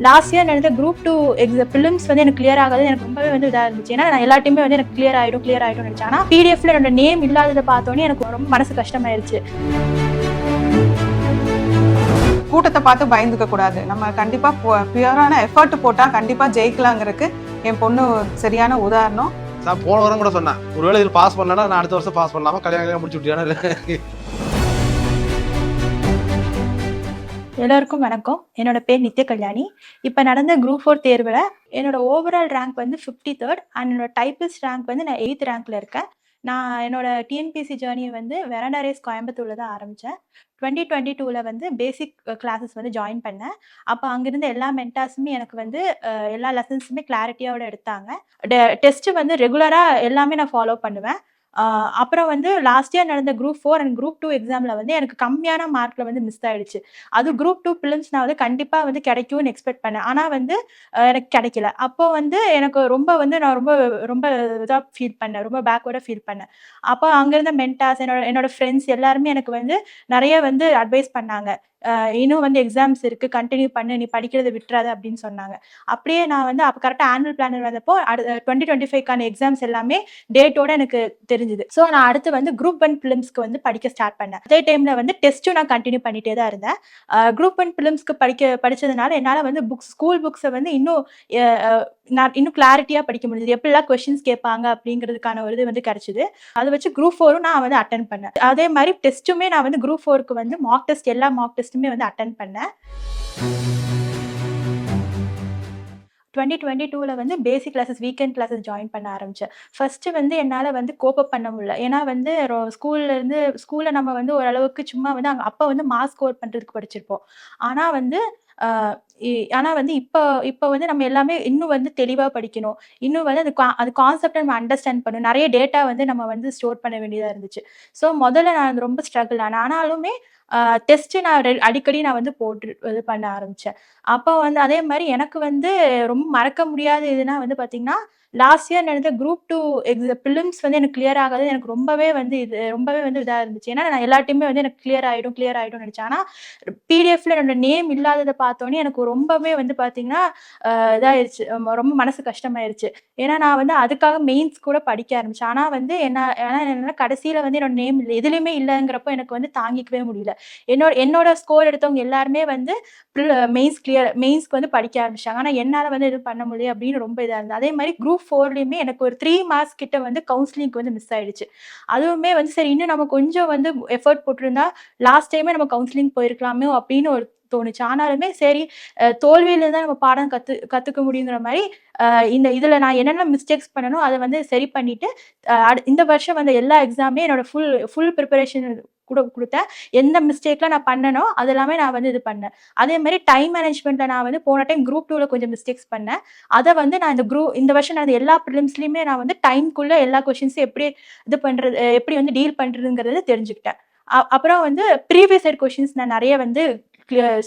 Last year நடந்த group 2 films வந்து எனக்கு கிளியர் ஆகாது எனக்கு ரொம்பவே வந்து இதாக இருந்துச்சு. ஏன்னா நான் எல்லாத்தையுமே வந்து எனக்கு கிளியர் ஆகிடும் நினச்சேன். ஆனால் பிடிஎஃப்ல என்னோட நேம் இல்லாததை பார்த்தோன்னே எனக்கு ரொம்ப மனசு கஷ்டமாயிருச்சு. கூட்டத்தை பார்த்து பயந்துக்க கூடாது. நம்ம கண்டிப்பா பியூரான எஃபர்ட் போட்டா கண்டிப்பா ஜெயிக்கலாங்கிறதுக்கு என் பொண்ணு சரியான உதாரணம். நான் போன வாரம் கூட சொன்னேன், ஒருவேளை இதில் பாஸ் பண்ணலன்னா நான் அடுத்த வருஷம் பாஸ் பண்ணலாமா, கல்யாணம் முடிச்சு விட்டியானா. எல்லாருக்கும் வணக்கம். என்னோட பேர் நித்ய கல்யாணி. இப்போ நடந்த குரூப் 4 தேர்வில் என்னோட ஓவரால் ரேங்க் வந்து 53rd அண்ட் என்னோட டைப்பிஸ்ட் ரேங்க் வந்து நான் 8th ரேங்க்ல இருக்கேன். நான் என்னோட டிஎன்பிசி ஜேர்னியை வந்து வெராண்டா ரேஸ் கோயம்புத்தூரில் தான் ஆரம்பித்தேன். 2022 வந்து பேசிக் கிளாஸஸ் வந்து ஜாயின் பண்ணேன். அப்போ அங்கிருந்த எல்லா மென்டாஸுமே எனக்கு வந்து எல்லா லெசன்ஸுமே கிளாரிட்டியோட எடுத்தாங்க. டெஸ்ட்டு வந்து ரெகுலராக எல்லாமே நான் ஃபாலோ பண்ணுவேன். அப்புறம் வந்து லாஸ்ட் இயர் நடந்த குரூப் 4 அண்ட் குரூப் 2 எக்ஸாமில் வந்து எனக்கு கம்மியான மார்க்கில் வந்து மிஸ் ஆகிடுச்சு. அது குரூப் 2 பிலிம்ஸ் நான் வந்து கண்டிப்பாக வந்து கிடைக்கும்னு எக்ஸ்பெக்ட் பண்ணேன். ஆனால் வந்து எனக்கு கிடைக்கல. அப்போ வந்து எனக்கு நான் ரொம்ப ரொம்ப இதாக ஃபீல் பண்ணேன், ரொம்ப பேக்வேர்டாக ஃபீல் பண்ணேன். அப்போ அங்கேருந்த மென்டாஸ், என்னோட ஃப்ரெண்ட்ஸ் எல்லாருமே எனக்கு வந்து நிறைய வந்து அட்வைஸ் பண்ணாங்க. இன்னும் வந்து எக்ஸாம்ஸ் இருக்குது, கண்டினியூ பண்ணு, நீ படிக்கிறத விட்டுறாத அப்படின்னு சொன்னாங்க. அப்படியே நான் வந்து அப்போ கரெக்டாக ஆனுவல் பிளானர் வந்தப்போ 2025க்கான எக்ஸாம்ஸ் எல்லாமே டேட்டோட எனக்கு தெரிஞ்சுது. ஸோ நான் அடுத்து வந்து குரூப் 1 பிலிம்ஸ்க்கு வந்து படிக்க ஸ்டார்ட் பண்ணேன். அதே டைமில் வந்து டெஸ்ட்டும் நான் கண்டினியூ பண்ணிகிட்டே தான் இருந்தேன். குரூப் 1 பிலிம்ஸ்க்கு படித்ததுனால என்னால் வந்து ஸ்கூல் புக்ஸை வந்து நான் இன்னும் கிளாரிட்டியாக படிக்க முடிஞ்சது. எப்படிலாம் கொஸ்டின்ஸ் கேட்பாங்க அப்படிங்கிறதுக்கான ஒரு இது வந்து கிடைச்சிது. அதை வச்சு குரூப் 4ம் நான் வந்து அட்டன் பண்ணேன். அதே மாதிரி டெஸ்ட்டுமே நான் வந்து குரூப் 4க்கு வந்து எல்லா மார்க் டெஸ்ட்டுமே வந்து அட்டன் பண்ணேன். 2022ல வந்து பேசிக் கிளாஸஸ், வீக்கெண்ட் கிளாஸஸ் ஜாயின் பண்ண ஆரம்பிச்சேன். ஃபர்ஸ்ட்டு வந்து என்னால் வந்து கோப் அப் பண்ண முடியல. ஏன்னா வந்து ஸ்கூல்ல நம்ம வந்து ஓரளவுக்கு சும்மா வந்து அப்போ வந்து மார்க்ஸ் ஸ்கோர் பண்ணுறதுக்கு படிச்சிருப்போம். ஆனால் வந்து இப்போ வந்து நம்ம எல்லாமே இன்னும் வந்து தெளிவா படிக்கணும். இன்னும் வந்து அது கான்செப்ட்ட நம்ம அண்டர்ஸ்டாண்ட் பண்ணணும். நிறைய டேட்டா வந்து நம்ம வந்து ஸ்டோர் பண்ண வேண்டியதா இருந்துச்சு. ஸோ முதல்ல நான் ரொம்ப ஸ்ட்ரகிள் ஆனேன். ஆனாலுமே டெஸ்ட்டு நான் அடிக்கடி வந்து போட்டு இது பண்ண ஆரம்பிச்சேன். அப்போ வந்து அதே மாரி எனக்கு வந்து ரொம்ப மறக்க முடியாத இதுனா வந்து பார்த்தீங்கன்னா, லாஸ்ட் இயர் நடந்த குரூப் 2 பிலிம்ஸ் வந்து எனக்கு கிளியர் ஆகாது எனக்கு ரொம்பவே வந்து இதா இருந்துச்சு. ஏன்னா நான் எல்லாத்தையுமே வந்து எனக்கு கிளியர் ஆயிடும்னு நினைச்சேன். ஆனா பிடிஎஃப்ல என்னோட நேம் இல்லாதத பார்த்தோனே எனக்கு ரொம்பவே வந்து பார்த்தீங்கன்னா, இதாயிருச்சு. ரொம்ப மனசு கஷ்டமாயிருச்சு. ஏன்னா நான் வந்து அதுக்காக மெயின்ஸ் கூட படிக்க ஆரம்பிச்சேன். ஆனா வந்து என்னன்னா கடைசியில வந்து என்னோட நேம் எதுலயுமே இல்லங்கிறப்போ எனக்கு வந்து தாங்கிக்கவே முடியல. என்னோட ஸ்கோர் எடுத்தவங்க எல்லாருமே வந்து மெயின்ஸ்க்கு வந்து படிக்க ஆரம்பிச்சாங்க. ஆனா என்னால வந்து எதுவும் பண்ண முடியல அப்படின்னு ரொம்ப இதா இருந்தது. அதே மாரி குரூப் 4லயுமே எனக்கு ஒரு 3 மார்க்ஸ் கிட்ட வந்து கவுன்சிலிங்க்கு வந்து மிஸ் ஆயிடுச்சு. அதுவுமே வந்து சரி இன்னும் நம்ம கொஞ்சம் வந்து எஃபோர்ட் போட்டிருந்தா லாஸ்ட் டைமே நம்ம கவுன்சிலிங் போயிருக்கலாமோ அப்படின்னு ஒரு தோணுச்சு. ஆனாலுமே சரி தோல்வியில தான் நம்ம பாடம் கத்துக்க முடியுங்கிற மாரி இதுல நான் என்னென்ன மிஸ்டேக்ஸ் பண்ணனோ அத வந்து சரி பண்ணிட்டு இந்த வருஷம் வந்த எல்லா எக்ஸாமே என்னோட ஃபுல் பிரிப்பரேஷன் குடுத்தேன். எந்த மிஸ்டேக்லாம் நான் பண்ணனோ அது எல்லாமே நான் வந்து இது பண்ணேன். அதே மாரி டைம் மேனேஜ்மென்ட்ல நான் வந்து போன டைம் குரூப் 2ல கொஞ்சம் மிஸ்டேக்ஸ் பண்ணேன். அத வந்து நான் இந்த வருஷம் நடந்த எல்லா பிலிம்ஸ்லயுமே நான் வந்து டைம்க்குள்ள எல்லா கொஸ்டின்ஸையும் எப்படி வந்து டீல் பண்றதுங்கிறத தெரிஞ்சுக்கிட்டேன். அப்புறம் வந்து ப்ரீவியஸ் இயர் கொஸ்டின்ஸ் நான் நெறைய வந்து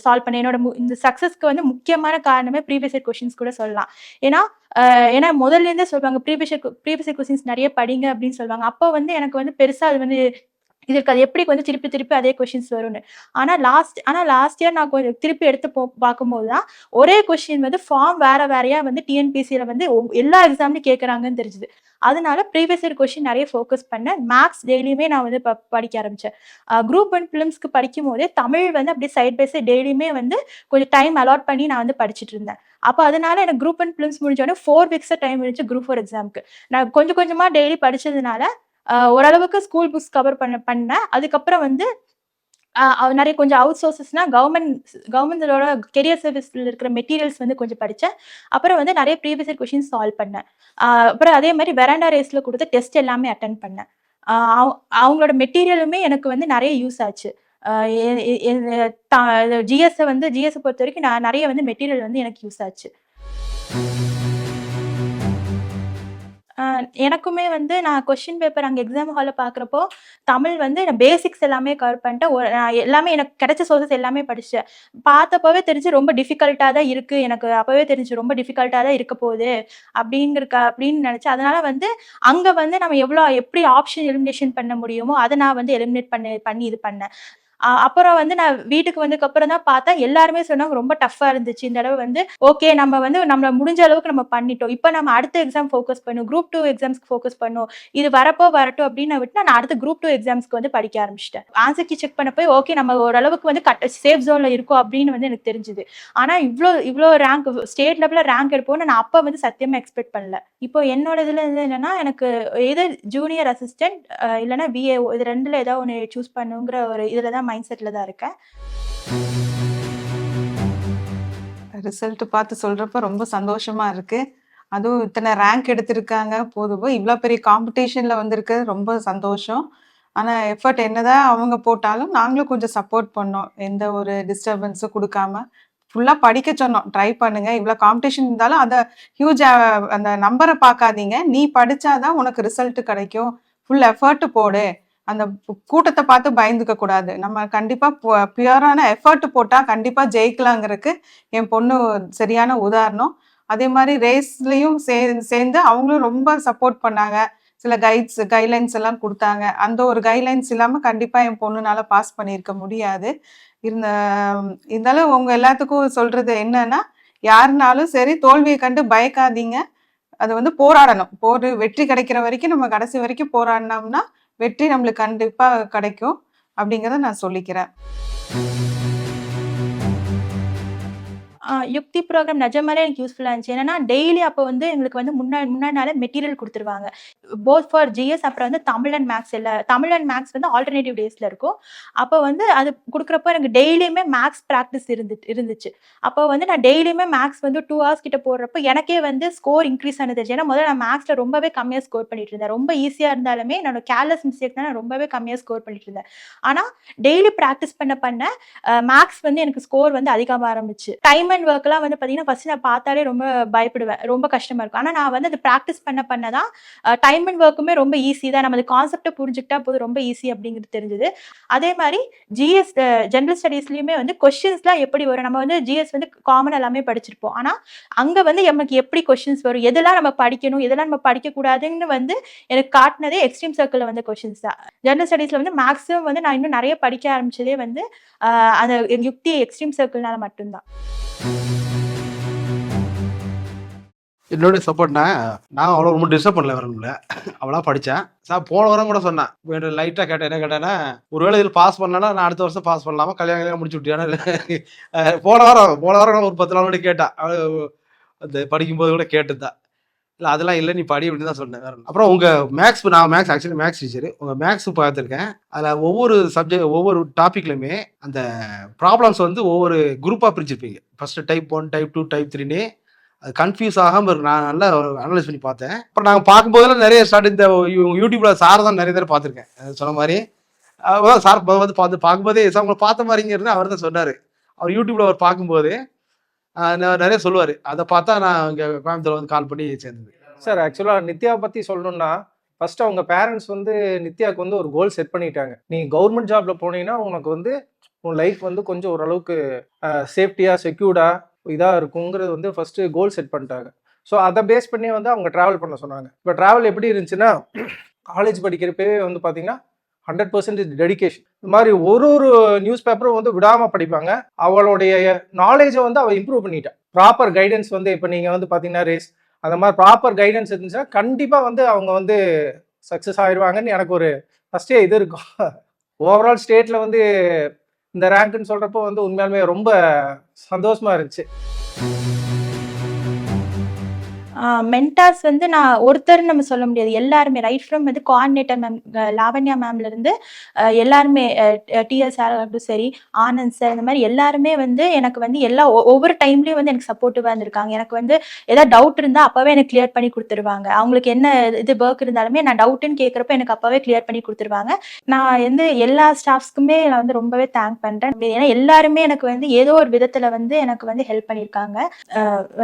சால்வ் பண்ணேன். என்னோட இந்த சக்சஸ்க்கு வந்து முக்கியமான காரணமே ப்ரீவியஸ் இயர் கொஸ்டின்ஸ் கூட சொல்லலாம். ஏன்னா முதல்ல இருந்தே சொல்லுவாங்க ப்ரீவியஸ் இயர் கொஸ்டின்ஸ் நெறைய படிங்க அப்படின்னு சொல்லுவாங்க. அப்போ வந்து எனக்கு வந்து பெருசா அது வந்து இது இருக்காது. எப்படி கொஞ்சம் திருப்பி அதே கொஸ்டின்ஸ் வரும்னு. ஆனா லாஸ்ட் இயர் நான் கொஞ்சம் திருப்பி எடுத்து பார்க்கும்போது தான் ஒரே கொஸ்டின் வந்து ஃபார்ம் வேறையா வந்து டிஎன்பிசில வந்து எல்லா எக்ஸாம்லயும் கேட்கறாங்கன்னு தெரிஞ்சுது. அதனால ப்ரீவியஸ் இயர் கொஸ்டின் நிறைய ஃபோக்கஸ் பண்ணேன். மேத்ஸ் டெய்லியுமே நான் வந்து படிக்க ஆரம்பிச்சேன். குரூப் 1 பிலிம்ஸ்க்கு படிக்கும்போதே தமிழ் வந்து அப்படியே சைட் பை சைட் டெய்லியுமே வந்து கொஞ்சம் டைம் அலாட் பண்ணி நான் வந்து படிச்சுட்டு இருந்தேன். அப்போ அதனால எனக்கு குரூப் 1 பிலிம்ஸ் முடிஞ்சோடனே 4 வீக்ஸ் டைம் இருந்துச்சு குரூப் 4 எக்ஸாம்க்கு. நான் கொஞ்சமா டெய்லி படிச்சதுனால ஓரளவுக்கு ஸ்கூல் புக்ஸ் கவர் பண்ணேன். அதுக்கப்புறம் வந்து நிறைய கொஞ்சம் அவுட் சோர்சஸ்னா கவர்மெண்டோட கெரியர் சர்வீஸ்ல இருக்கிற மெட்டீரியல்ஸ் வந்து கொஞ்சம் படிச்சேன். அப்புறம் வந்து நிறைய ப்ரீவியஸ் இயர் கொஸ்டின்ஸ் சால்வ் பண்ணேன். அப்புறம் அதே மாரி வெராண்டா ரேஸ்ல குடுத்த டெஸ்ட் எல்லாமே அட்டெண்ட் பண்ணேன். அவங்களோட மெட்டீரியலுமே எனக்கு வந்து நிறைய யூஸ் ஆச்சு. ஜிஎஸ் பொறுத்தவரைக்கும் நான் நிறைய வந்து மெட்டீரியல் வந்து எனக்கு யூஸ் ஆச்சு. எனக்குமே வந்து நான் கொஸ்டின் பேப்பர் அங்க எக்ஸாம் ஹால்ல பார்க்குறப்போ, தமிழ் வந்து நான் பேசிக்ஸ் எல்லாமே கவர் பண்ணிட்டேன். நான் எல்லாமே எனக்கு கிடைச்ச சோர்சஸ் எல்லாமே படிச்சேன். பார்த்தப்பவே தெரிஞ்சு ரொம்ப டிஃபிகல்ட்டா தான் இருக்கு. எனக்கு அப்பவே தெரிஞ்சு ரொம்ப டிஃபிகல்ட்டா தான் இருக்க போகுது. அப்படின்னு நினைச்சேன். அதனால வந்து அங்க வந்து நம்ம எப்படி ஆப்ஷன் எலிமினேஷன் பண்ண முடியுமோ, அத நான் வந்து எலிமினேட் பண்ணி இது பண்ணேன். அப்புறம் வந்து நான் வீட்டுக்கு வந்ததுக்கப்புறம் தான் பார்த்தேன், எல்லாருமே சொன்னாங்க ரொம்ப டஃப்பா இருந்துச்சு. இந்த தடவ வந்து ஓகே நம்ம வந்து நம்மள முடிஞ்ச அளவுக்கு நம்ம பண்ணிட்டோம். இப்ப நம்ம அடுத்த எக்ஸாம் ஃபோக்கஸ் பண்ணணும். குரூப் 2 எக்ஸாம்ஸ்க்கு ஃபோக்கஸ் பண்ணணும். இது வரப்போ வரட்டும் அப்படின்னு நான் விட்டு நான் அடுத்த குரூப் 2 எக்ஸாம்ஸ்க்கு வந்து படிக்க ஆரம்பிச்சுட்டேன். ஆன்சர் கீ செக் பண்ணப்போ ஓகே நம்ம ஓரளவுக்கு வந்து சேஃப் ஜோன்ல இருக்கோம் அப்படின்னு வந்து எனக்கு தெரிஞ்சுது. ஆனா இவ்ளோ ரேங்க் ஸ்டேட் லெவல்ல ரேங்க் எடுப்போம்னு நான் அப்ப வந்து சத்தியமா எக்ஸ்பெக்ட் பண்ணல. இப்போ என்னோட இதுல இருந்து என்னன்னா எனக்கு எய்தர் ஜூனியர் அசிஸ்டன்ட் இல்லன்னா விஏஓ இது 2ல ஏதாவது ஒண்ணு சூஸ் பண்ணுங்கிற ஒரு இதுல தான் மைண்ட் செட்ல தான் இருக்கேன். ரிசல்ட் பார்த்து சொல்றப்ப ரொம்ப சந்தோஷமா இருக்கு. அதுவும் இத்தனை ரேங்க் எடுத்திருக்காங்க. போதும் இவ்ளோ பெரிய காம்படிஷன்ல வந்திருக்கு ரொம்ப சந்தோஷம். ஆனா எஃபர்ட் என்னதான் அவங்க போட்டாலும் நாங்களும் கொஞ்சம் சப்போர்ட் பண்ணோம். எந்த ஒரு டிஸ்டர்பன்ஸும் குடுக்காம ஃபுல்லா படிக்க சொன்னோம். ட்ரை பண்ணுங்க. இவ்ளோ காம்படிஷன் இருந்தாலும் அத ஹியூஜ் அந்த நம்பர பார்க்காதீங்க. நீ படிச்சா தான் உனக்கு ரிசல்ட் கிடைக்கும். ஃபுல் எஃபர்ட் போடு. அந்த கூட்டத்த பார்த்து பயந்துக்க கூடாது. நம்ம கண்டிப்பா பியூரான எஃபர்ட் போட்டா கண்டிப்பா ஜெயிக்கலாங்கிறதுக்கு என் பொண்ணு சரியான உதாரணம். அதே மாரி ரேஸ்லயும் சேர்ந்து அவங்களும் ரொம்ப சப்போர்ட் பண்ணாங்க. சில கைட்லைன்ஸ் எல்லாம் குடுத்தாங்க. அந்த ஒரு கைட்லைன்ஸ் இல்லாம கண்டிப்பா என் பொண்ணுனால பாஸ் பண்ணியிருக்க முடியாது. இருந்தாலும் உங்க எல்லாத்துக்கும் சொல்றது என்னன்னா, யாருனாலும் சரி தோல்விய கண்டு பயக்காதீங்க. அது வந்து போராடணும். வெற்றி கிடைக்கிற வரைக்கும் நம்ம கடைசி வரைக்கும் போராடினோம்னா, வெற்றி நம்மளுக்கு கண்டிப்பா கிடைக்கும். அப்படிங்கிறத நான் சொல்லிக்கிறேன். யுக்தி ப்ரோகிராம் நிஜமாலே எனக்கு யூஸ்ஃபுல்லா இருந்துச்சு. என்னன்னா, டெய்லி அப்போ வந்து எங்களுக்கு வந்து முன்னாடி நாளே மெட்டீரியல் குடுத்துருவாங்க. போத் ஃபார் ஜிஎஸ் அப்புறம் வந்து Tamil and maths Tamil and maths வந்து ஆல்டர்னேட்டிவ் டேஸ்ல இருக்கும். அப்போ வந்து அது குடுக்குறப்போ எனக்கு டெய்லியுமே மேத்ஸ் பிராக்டிஸ் இருந்துச்சு. அப்போ வந்து நான் டெய்லியுமே மேத்ஸ் வந்து 2 ஹவர்ஸ் கிட்ட போடுறப்போ எனக்கே வந்து ஸ்கோர் இன்க்ரீஸ் ஆனது தெரிஞ்சு. ஏன்னா முதல்ல நான் மேத்ஸ்ல ரொம்பவே கம்மியா ஸ்கோர் பண்ணிட்டு இருந்தேன். ரொம்ப ஈஸியா இருந்தாலுமே என்னோட கேர்லெஸ் மிஸ்டேக் தான் நான் ரொம்பவே கம்மியா ஸ்கோர் பண்ணிட்டு இருந்தேன். ஆனா டெய்லி பிராக்டிஸ் பண்ண மேத்ஸ் வந்து எனக்கு ஸ்கோர் வந்து அதிகமா ஆரம்பிச்சு. டைம் அண்ட் ஒர்க்லாம் வந்து பார்த்தீங்கன்னா, ஃபர்ஸ்ட் நான் பார்த்தாலே ரொம்ப பயப்படுவேன். ரொம்ப கஷ்டமா இருக்கும். ஆனா நான் வந்து அத பிராக்டிஸ் பண்ண தான் டைம் அண்ட் ஒர்க்குமே ரொம்ப ஈஸி தான். நம்ம அந்த கான்செப்ட்ட புரிஞ்சுக்கிட்டா போதும் ரொம்ப ஈஸி அப்படிங்கிறது தெரிஞ்சது. அதே மாரி ஜிஎஸ் ஜெனரல் ஸ்டடீஸ்லயுமே வந்து கொஸ்டின்ஸ்லாம் எப்படி வரும்? நம்ம வந்து ஜிஎஸ் வந்து காமன் எல்லாமே படிச்சிருப்போம். ஆனா அங்க வந்து நமக்கு எப்படி கொஸ்டின்ஸ் வரும்? எதெல்லாம் நம்ம படிக்கணும்? எதெல்லாம் நம்ம படிக்கக்கூடாதுன்னு வந்து எனக்கு காட்டுனதே எக்ஸ்ட்ரீம் சர்க்கிள்ல வந்த கொஸ்டின்ஸ் தான். ஜெனரல் ஸ்டடீஸ்ல வந்து மேக்ஸிமம் வந்து நான் இன்னும் நெறைய படிக்க ஆரம்பிச்சதே வந்து அந்த யுக்தி எக்ஸ்ட்ரீம் சர்க்கிள்னால மட்டும் தான். என்னுடைய சப்போர்ட்னா நான் அவ்வளோ ரொம்ப டிஸ்டர்ப் பண்ணல வரணும்ல. அவளா படித்தேன். போன வாரம் கூட சொன்னேன். லைட்டாக கேட்டேன். என்ன கேட்டேன்னா, ஒருவேளை இதில் பாஸ் பண்ணலன்னா நான் அடுத்த வருஷம் பாஸ் பண்ணலாமா? கல்யாணம் முடிச்சு விட்டியானா? போன வாரம் ஒரு 10 நாள் கூட கேட்டா. அந்த படிக்கும்போது கூட கேட்டுதான். இல்லை அதெல்லாம் இல்லை நீ படி அப்படின்னு தான் சொன்னேன். அப்புறம் உங்கள் நான் ஆக்சுவலி மேக்ஸ் டீச்சர். உங்கள் மேக்ஸ் பார்த்துருக்கேன். அதில் ஒவ்வொரு டாப்பிக்லையுமே அந்த ப்ராப்ளம்ஸ் வந்து ஒவ்வொரு குரூப்பாக பிரிச்சிருப்பீங்க. ஃபர்ஸ்ட் டைப் 1, டைப் 2, டைப் 3ன்னு அது கன்ஃபியூஸ் ஆகாமல் இருக்கு. நான் நல்லா அனலைஸ் பண்ணி பார்த்தேன். அப்புறம் நாங்கள் பார்க்கும்போதெல்லாம் நிறைய இந்த யூடியூப்ல சார் தான் நிறைய பேர் பார்த்துருக்கேன். சொன்ன மாதிரி சார் வந்து பார்க்கும்போதே உங்களை பார்த்த மாதிரிங்கிறது அவர் தான் சொன்னார். அவர் யூடியூப்ல அவர் பார்க்கும்போது நிறைய சொல்லுவார். அதை பார்த்தா நான் இங்கே கோயம்புத்தூர் வந்து கால் பண்ணி சேர்ந்தது. சார் ஆக்சுவலாக நித்யாவை பற்றி சொல்லணும்னா, ஃபர்ஸ்ட் அவங்க பேரண்ட்ஸ் வந்து நித்யாவுக்கு வந்து ஒரு கோல் செட் பண்ணிட்டாங்க. நீ கவர்மெண்ட் ஜாப்ல போனீங்கன்னா உனக்கு வந்து உன் லைஃப் வந்து கொஞ்சம் ஓரளவுக்கு சேஃப்டியாக செக்யூர்டாக இதாக இருக்குங்கிறது வந்து ஃபர்ஸ்ட் கோல் செட் பண்ணிட்டாங்க. ஸோ அதை பேஸ் பண்ணி வந்து அவங்க ட்ராவல் பண்ண சொன்னாங்க. இப்போ ட்ராவல் எப்படி இருந்துச்சுன்னா, காலேஜ் படிக்கிறப்பவே வந்து பார்த்தீங்கன்னா 100% டெடிகேஷன். இந்த மாதிரி ஒரு நியூஸ் பேப்பரும் வந்து விடாமல் படிப்பாங்க. அவளுடைய நாலேஜை வந்து அவள் இம்ப்ரூவ் பண்ணிட்டான். ப்ராப்பர் கைடன்ஸ் வந்து இப்போ நீங்கள் வந்து பார்த்தீங்கன்னா ரேஸ் அந்த மாதிரி ப்ராப்பர் கைடன்ஸ் இருந்துச்சுன்னா கண்டிப்பாக வந்து அவங்க வந்து சக்ஸஸ் ஆயிடுவாங்கன்னு எனக்கு ஒரு ஃபஸ்ட்டே இது இருக்கும். ஓவரால் ஸ்டேட்டில் வந்து இந்த ரேங்க்னு சொல்கிறப்போ வந்து உண்மையாலுமே ரொம்ப சந்தோஷமாக இருந்துச்சு. மென்டார்ஸ் வந்து நான் ஒருத்தர் நம்ம சொல்ல முடியாது. எல்லாருமே ரைட் ஃப்ரம் வந்து கோஆர்டினேட்டர் மேம் லாவண்யா மேம்ல இருந்து எல்லாருமே டிஎஸ் சார் ஆகட்டும் சரி, ஆனந்த் சார் இந்த மாதிரி எல்லாருமே வந்து எனக்கு வந்து ஒவ்வொரு டைம்லயும் வந்து எனக்கு சப்போர்ட்டிவா இருந்திருக்காங்க. எனக்கு வந்து ஏதாவது டவுட் இருந்தா அப்பவே எனக்கு கிளியர் பண்ணி கொடுத்துருவாங்க. அவங்களுக்கு என்ன இது ஒர்க் இருந்தாலுமே நான் டவுட்னு கேட்கறப்ப எனக்கு அப்பவே கிளியர் பண்ணி கொடுத்துருவாங்க. நான் வந்து எல்லா ஸ்டாஃப்ஸ்க்குமே நான் வந்து ரொம்பவே தேங்க் பண்றேன். ஏன்னா எல்லாருமே எனக்கு வந்து ஏதோ ஒரு விதத்துல வந்து எனக்கு வந்து ஹெல்ப் பண்ணியிருக்காங்க.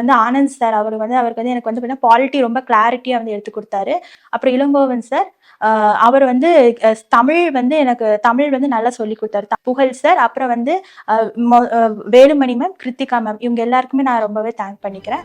வந்து ஆனந்த் சார் அவருக்கு வந்து எனக்கு வந்து பாலிட்டி ரொம்ப கிளாரிட்டியா வந்து எடுத்து கொடுத்தாரு. அப்புறம் இளங்கோவன் சார் அவர் வந்து எனக்கு தமிழ் வந்து நல்லா சொல்லி கொடுத்தாரு. புகழ் சார், அப்புறம் வந்து வேலுமணி மேம், கிருத்திகா மேம், இவங்க எல்லாருக்குமே நான் ரொம்பவே தேங்க் பண்ணிக்கிறேன்.